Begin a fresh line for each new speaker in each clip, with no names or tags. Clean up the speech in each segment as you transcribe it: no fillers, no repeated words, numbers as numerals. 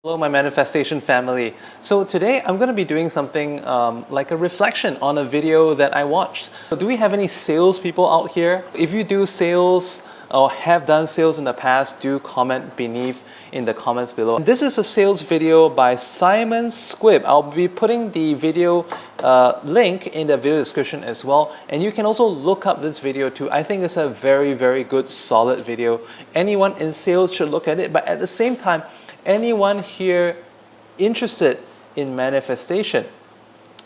Hello, my manifestation family. So today I'm going to be doing something like a reflection on a video that I watched. So do we have any salespeople out here? If you do sales or have done sales in the past, do comment beneath in the comments below. This is a sales video by Simon Squibb. I'll be putting the video link in the video description as well. And you can also look up this video too. I think it's a very, very good, solid video. Anyone in sales should look at it. But at the same time, anyone here interested in manifestation,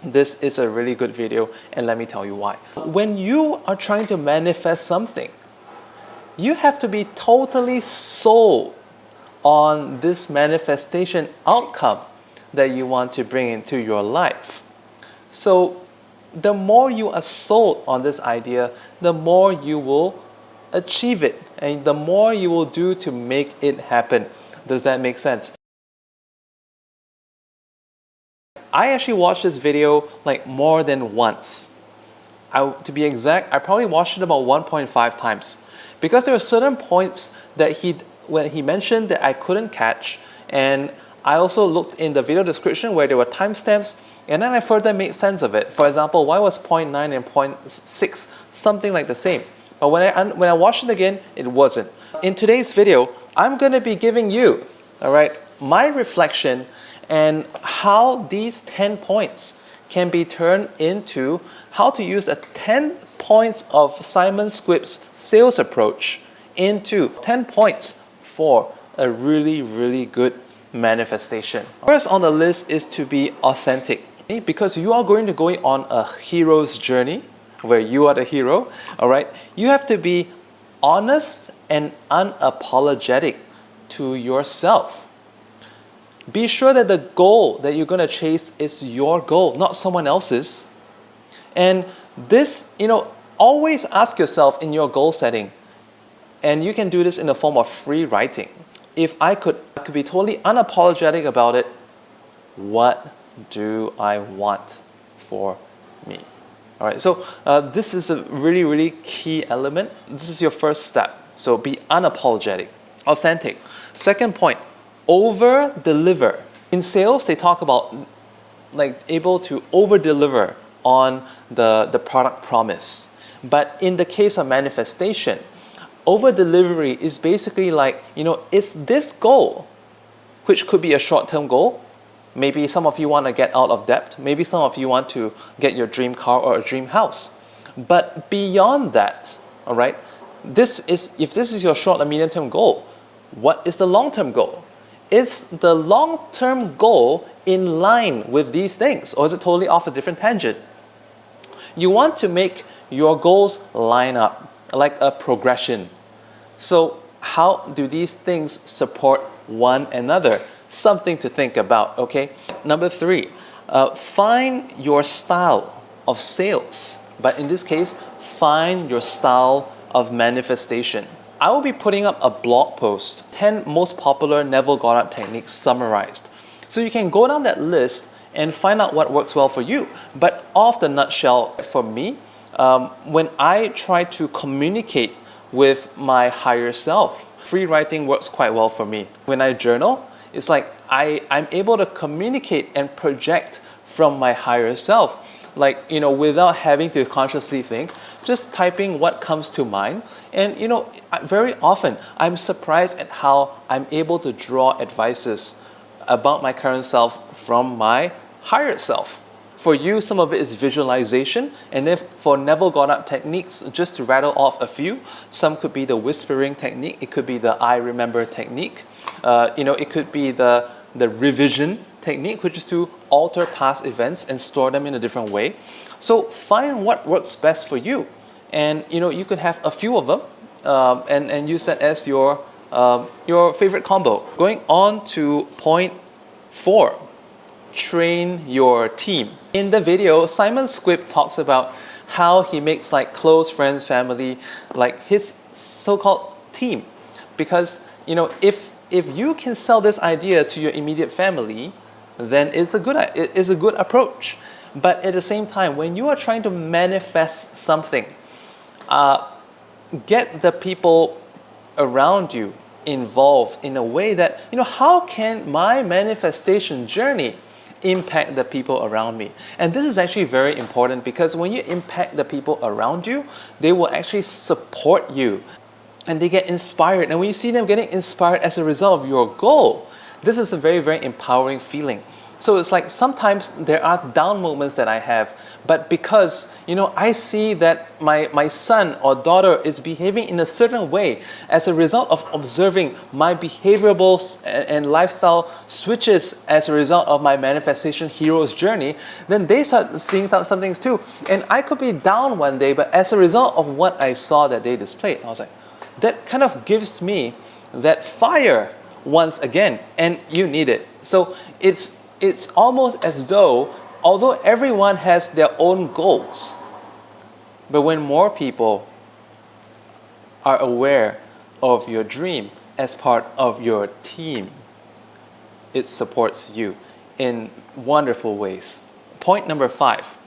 this is a really good video, and let me tell you why. When you are trying to manifest something, you have to be totally sold on this manifestation outcome that you want to bring into your life. So the more you are sold on this idea, the more you will achieve it, and the more you will do to make it happen. Does that make sense? I actually watched this video like more than once. To be exact, I probably watched it about 1.5 times. Because there were certain points that when he mentioned that I couldn't catch, and I also looked in the video description where there were timestamps, and then I further made sense of it. For example, why was point 9 and point 6 something like the same? But when I watched it again, it wasn't. In today's video, I'm going to be giving you, all right, my reflection and how these 10 points can be turned into how to use the 10 points of Simon Squibb's sales approach into 10 points for a really, really good manifestation. First on the list is to be authentic, because you are going to go on a hero's journey where you are the hero, all right? You have to be honest and unapologetic to yourself. Be sure that the goal that you're going to chase is your goal, not someone else's. And this, always ask yourself in your goal setting, and you can do this in the form of free writing. If I could be totally unapologetic about it, what do I want for me? All right, so this is a really, really key element. This is your first step. So be unapologetic, authentic. Second point, over-deliver. In sales, they talk about like able to over-deliver on the product promise. But in the case of manifestation, over-delivery is basically like, it's this goal, which could be a short-term goal. Maybe some of you want to get out of debt. Maybe some of you want to get your dream car or a dream house. But beyond that, all right, if this is your short and medium-term goal, what is the long-term goal? Is the long-term goal in line with these things, or is it totally off a different tangent? You want to make your goals line up like a progression. So how do these things support one another? Something to think about, okay? Number 3, find your style of sales. But in this case, find your style of manifestation. I will be putting up a blog post, 10 most popular Neville Goddard techniques summarized. So you can go down that list and find out what works well for you. But off the nutshell, for me, when I try to communicate with my higher self, free writing works quite well for me. When I journal, it's like I'm able to communicate and project from my higher self. Like, without having to consciously think, just typing what comes to mind. And, very often I'm surprised at how I'm able to draw advices about my current self from my higher self. For you, some of it is visualization. And if for Neville Goddard techniques, just to rattle off a few, some could be the whispering technique. It could be the I remember technique. It could be the revision technique, which is to alter past events and store them in a different way. So find what works best for you. And you could have a few of them and use that as your favorite combo. Going on to point 4, train your team. In the video, Simon Squibb talks about how he makes like close friends, family, like his so-called team. Because if you can sell this idea to your immediate family, then it's a good approach. But at the same time, when you are trying to manifest something, get the people around you involved in a way that, how can my manifestation journey impact the people around me? And this is actually very important, because when you impact the people around you, they will actually support you and they get inspired. And when you see them getting inspired as a result of your goal, this is a very, very empowering feeling. So it's like sometimes there are down moments that I have, but because I see that my son or daughter is behaving in a certain way as a result of observing my behavioral and lifestyle switches as a result of my manifestation hero's journey, then they start seeing some things too. And I could be down one day, but as a result of what I saw that they displayed, I was like, that kind of gives me that fire once again, and you need it. So it's almost as though, although everyone has their own goals, but when more people are aware of your dream as part of your team, it supports you in wonderful ways. Point number 5,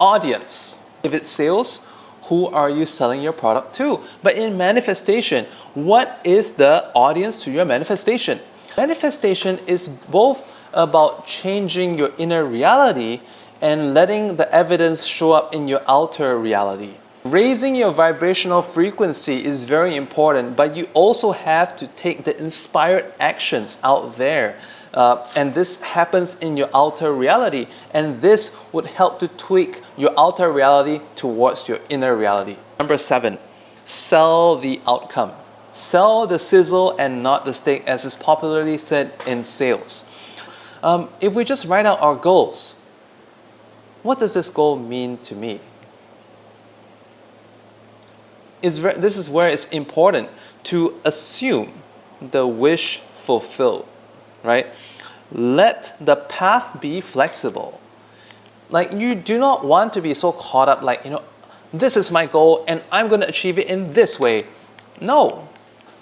audience. If it's sales, who are you selling your product to? But in manifestation, what is the audience to your manifestation? Manifestation is both about changing your inner reality and letting the evidence show up in your outer reality. Raising your vibrational frequency is very important, but you also have to take the inspired actions out there. And this happens in your outer reality, and this would help to tweak your outer reality towards your inner reality. Number 7, sell the outcome. Sell the sizzle and not the steak, as is popularly said in sales. If we just write out our goals, what does this goal mean to me? This is where it's important to assume the wish fulfilled, right? Let the path be flexible. Like, you do not want to be so caught up like, this is my goal and I'm going to achieve it in this way. No.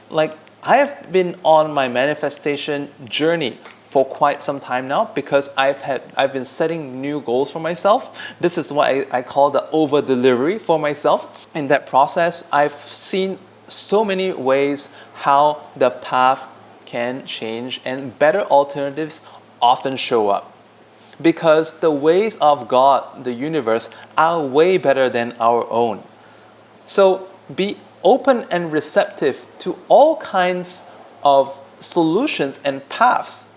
Like, I have been on my manifestation journey for quite some time now, because I've been setting new goals for myself. This is what I call the over delivery for myself. In that process, I've seen so many ways how the path can change, and better alternatives often show up, because the ways of God, the universe, are way better than our own. So be open and receptive to all kinds of solutions and paths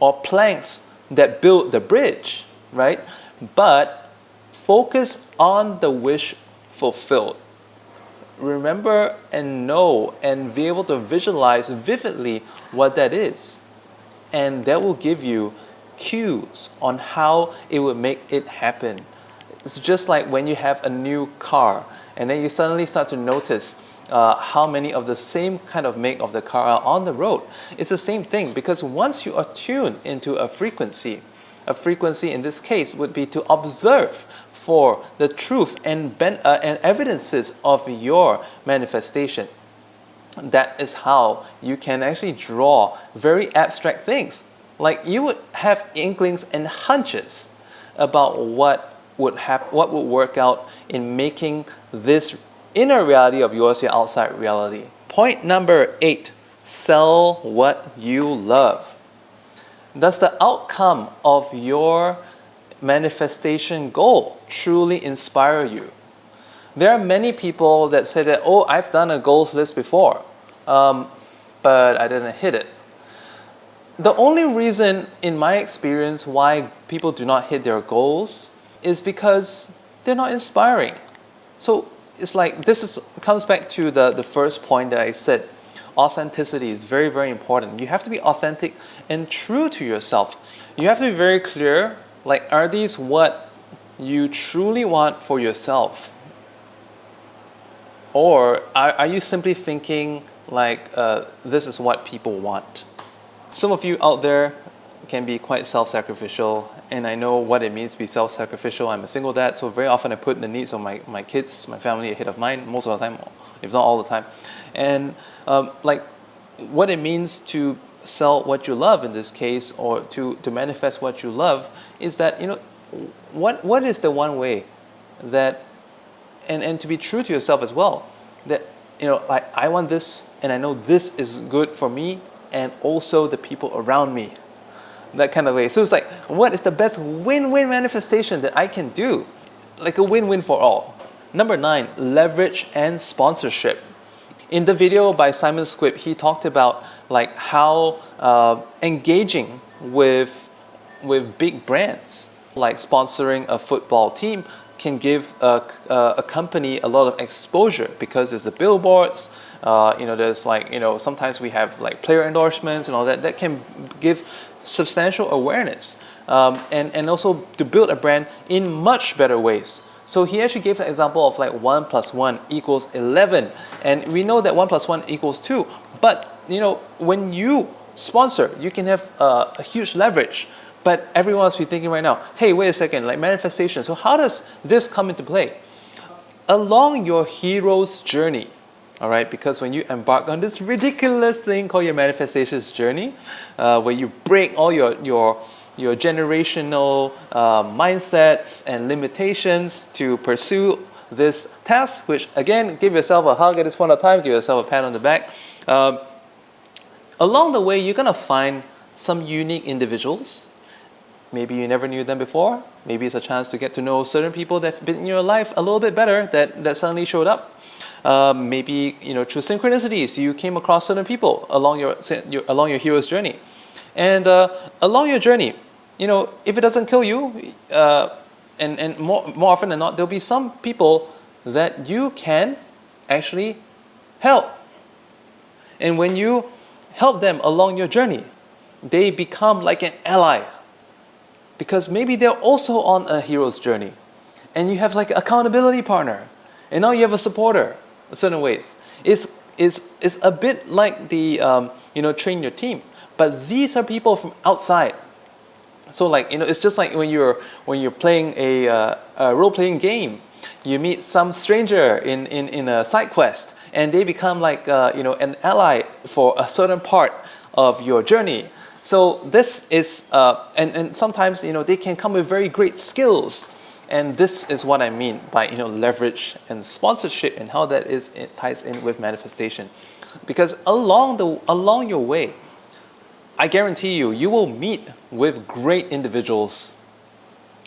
or planks that build the bridge, right? But focus on the wish fulfilled. Remember and know and be able to visualize vividly what that is. And that will give you cues on how it would make it happen. It's just like when you have a new car and then you suddenly start to notice how many of the same kind of make of the car are on the road. It's the same thing, because once you are tuned into a frequency in this case would be to observe for the truth and evidences of your manifestation. That is how you can actually draw very abstract things. Like, you would have inklings and hunches about what would work out in making this inner reality of yours your outside reality. Point number 8, sell what you love. Does the outcome of your manifestation goal truly inspire you? There are many people that say that, I've done a goals list before, but I didn't hit it. The only reason, in my experience, why people do not hit their goals is because they're not inspiring. So it's like, comes back to the first point that I said. Authenticity is very, very important. You have to be authentic and true to yourself. You have to be very clear, like, are these what you truly want for yourself? Or are you simply thinking like, this is what people want? Some of you out there can be quite self-sacrificial, and I know what it means to be self-sacrificial. I'm a single dad, so very often I put the needs of my kids, my family ahead of mine, most of the time, if not all the time. And like, what it means to sell what you love in this case, or to manifest what you love, is that, what is the one way that, and to be true to yourself as well, that like I want this, and I know this is good for me and also the people around me. That kind of way. So it's like, what is the best win-win manifestation that I can do? Like a win-win for all. Number 9, leverage and sponsorship. In the video by Simon Squibb, he talked about like how engaging with big brands, like sponsoring a football team, can give a company a lot of exposure because there's the billboards. There's like sometimes we have like player endorsements and all that can give substantial awareness, and also to build a brand in much better ways. So he actually gave an example of like 1 + 1 = 11, and we know that 1 + 1 = 2. But when you sponsor, you can have a huge leverage. But everyone must be thinking right now, hey, wait a second, like manifestation. So how does this come into play? Along your hero's journey, all right? Because when you embark on this ridiculous thing called your manifestations journey, where you break all your generational mindsets and limitations to pursue this task, which again, give yourself a hug at this point of time, give yourself a pat on the back. Along the way, you're gonna find some unique individuals. Maybe you never knew them before. Maybe it's a chance to get to know certain people that have been in your life a little bit better that suddenly showed up. Maybe through synchronicities, you came across certain people along your hero's journey. And along your journey, if it doesn't kill you, and more often than not, there'll be some people that you can actually help. And when you help them along your journey, they become like an ally. Because maybe they're also on a hero's journey. And you have like an accountability partner. And now you have a supporter in certain ways. It's a bit like the train your team. But these are people from outside. So like it's just like when you're playing a role-playing game, you meet some stranger in a side quest, and they become like an ally for a certain part of your journey. So this is and sometimes they can come with very great skills, and this is what I mean by leverage and sponsorship, and how that it ties in with manifestation. Because along your way, I guarantee you will meet with great individuals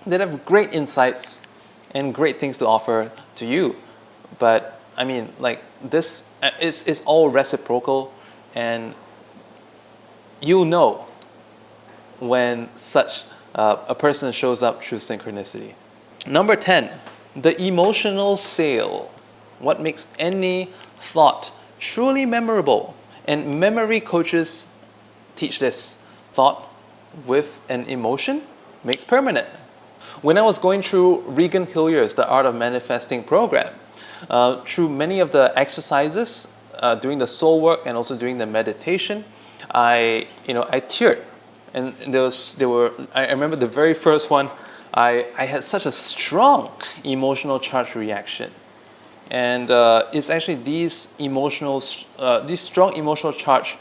that have great insights and great things to offer to you. But I mean, like this is all reciprocal, and when such a person shows up through synchronicity. Number 10, the emotional sale. What makes any thought truly memorable? And memory coaches teach this. Thought with an emotion makes permanent. When I was going through Regan Hillier's The Art of Manifesting program, through many of the exercises, doing the soul work and also doing the meditation, I teared. And I remember the very first one, I had such a strong emotional charge reaction. And it's actually these strong emotional charge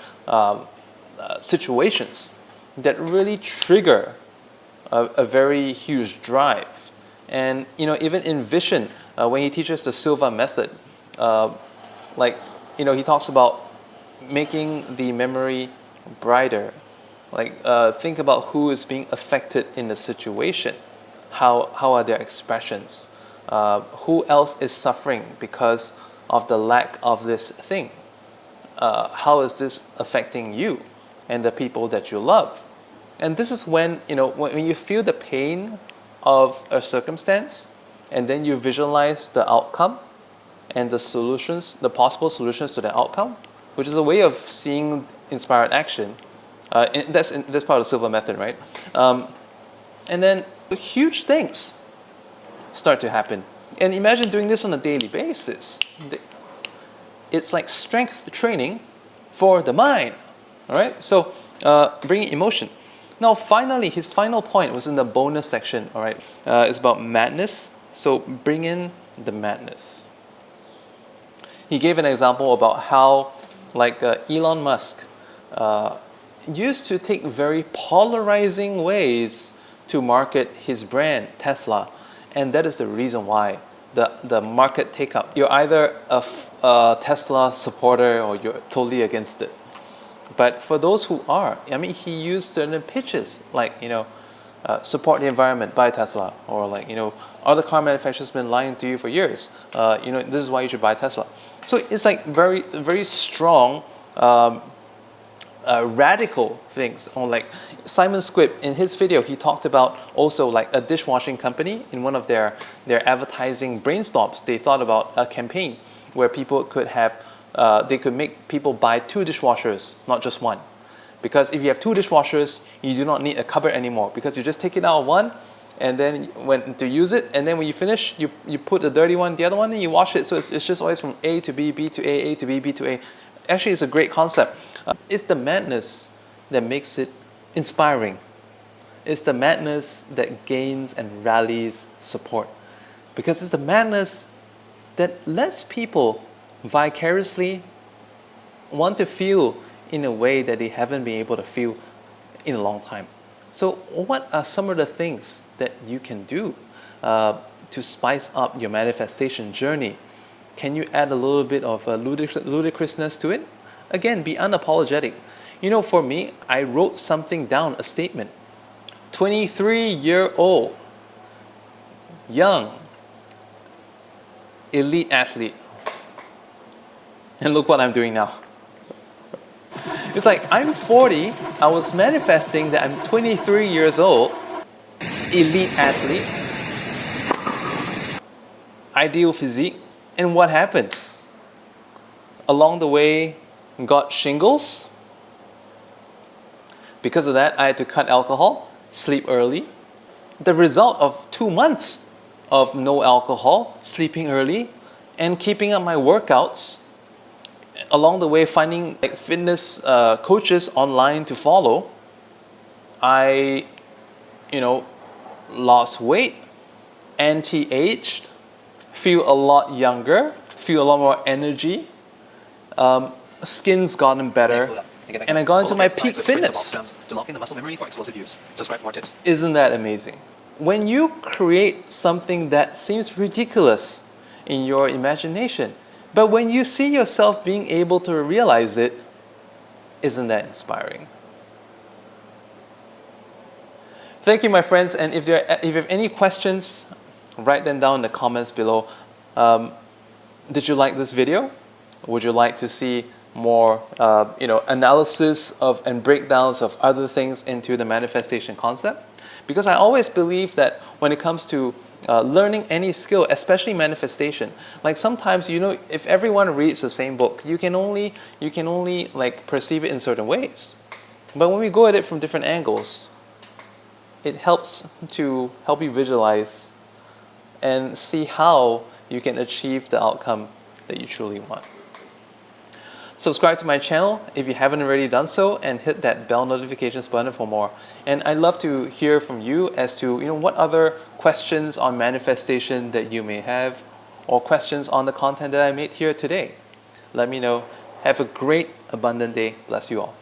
situations that really trigger a very huge drive. And even in Vision, when he teaches the Silva method, he talks about making the memory brighter. Think about who is being affected in the situation. How are their expressions? Who else is suffering because of the lack of this thing? How is this affecting you and the people that you love? And this is when you feel the pain of a circumstance, and then you visualize the outcome and the solutions, the possible solutions to the outcome, which is a way of seeing inspired action. That's part of the Silva method, right? And then huge things start to happen. And imagine doing this on a daily basis. It's like strength training for the mind, all right? So bringing emotion. Now, finally, his final point was in the bonus section, all right? It's about madness. So bring in the madness. He gave an example about how, Elon Musk used to take very polarizing ways to market his brand, Tesla. And that is the reason why the market take up. You're either a Tesla supporter or you're totally against it. But for those who are, I mean, he used certain pitches like, support the environment, buy Tesla, or like, other car manufacturers have been lying to you for years. This is why you should buy Tesla. So it's like very, very strong, radical things. On like Simon Squibb in his video, he talked about also like a dishwashing company in one of their advertising brainstorms. They thought about a campaign where people could have, they could make people buy 2 dishwashers, not just one. Because if you have 2 dishwashers, you do not need a cupboard anymore, because you just take it out of one, and then when to use it, and then when you finish, you put the dirty one, the other one, and you wash it. So it's just always from A to B, B to A to B, B to A. Actually, it's a great concept. It's the madness that makes it inspiring. It's the madness that gains and rallies support. Because it's the madness that lets people vicariously want to feel in a way that they haven't been able to feel in a long time. So what are some of the things that you can do to spice up your manifestation journey? Can you add a little bit of ludicrousness to it? Again, be unapologetic. For me, I wrote something down, a statement. 23-year-old, young, elite athlete. And look what I'm doing now. It's like, I'm 40, I was manifesting that I'm 23 years old, elite athlete, ideal physique, and what happened? Along the way, got shingles. Because of that, I had to cut alcohol, sleep early. The result of 2 months of no alcohol, sleeping early, and keeping up my workouts. Along the way, finding like fitness coaches online to follow. I, lost weight, anti-aged, feel a lot younger, feel a lot more energy. Skin's gotten better, and I got into my peak fitness.
Developing the muscle memory for explosive use. Subscribe for more tips.
Isn't that amazing? When you create something that seems ridiculous in your imagination, but when you see yourself being able to realize it, isn't that inspiring? Thank you, my friends. And if you have any questions, write them down in the comments below. Did you like this video? Would you like to see more, analysis of and breakdowns of other things into the manifestation concept? Because I always believe that when it comes to learning any skill, especially manifestation, like sometimes, if everyone reads the same book, you can only like perceive it in certain ways. But when we go at it from different angles, it helps to help you visualize and see how you can achieve the outcome that you truly want. Subscribe to my channel if you haven't already done so, and hit that bell notifications button for more. And I'd love to hear from you as to what other questions on manifestation that you may have, or questions on the content that I made here today. Let me know. Have a great, abundant day. Bless you all.